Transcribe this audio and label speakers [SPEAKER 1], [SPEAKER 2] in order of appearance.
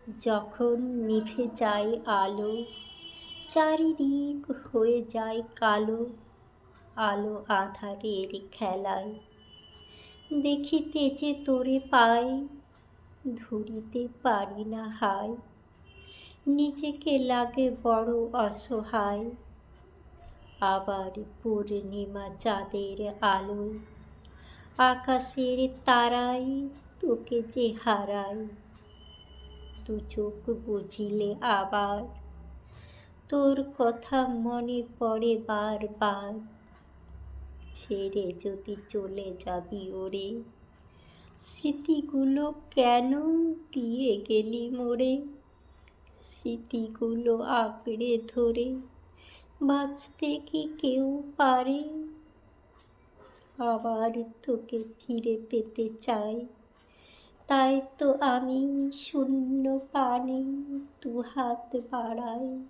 [SPEAKER 1] যখন নিভে যায় আলো, চারিদিক হয়ে যায় কালো, আলো আঁধারের খেলায়। দেখিতে যে তোরে পাই, ধরিতে পারি না হায়। নিজেকে লাগে বড় অসহায়। আবার পূর্ণিমা চাঁদের আলোয়, আকাশের তারায় তোকে যে হারাই। দু চোখ বুজিলে আবার তোর কথা মনে পড়ে বারবার। ছেড়ে যদি চলে যাবি ওরে, স্মৃতিগুলো কেন দিয়ে গেলি মোরে। স্মৃতিগুলো আঁকড়ে ধরে বাঁচতে কি কেউ পারে। আবার তোকে ফিরে পেতে চাই, তাই তো আমি শূন্য পানে দুহাত বাড়াই।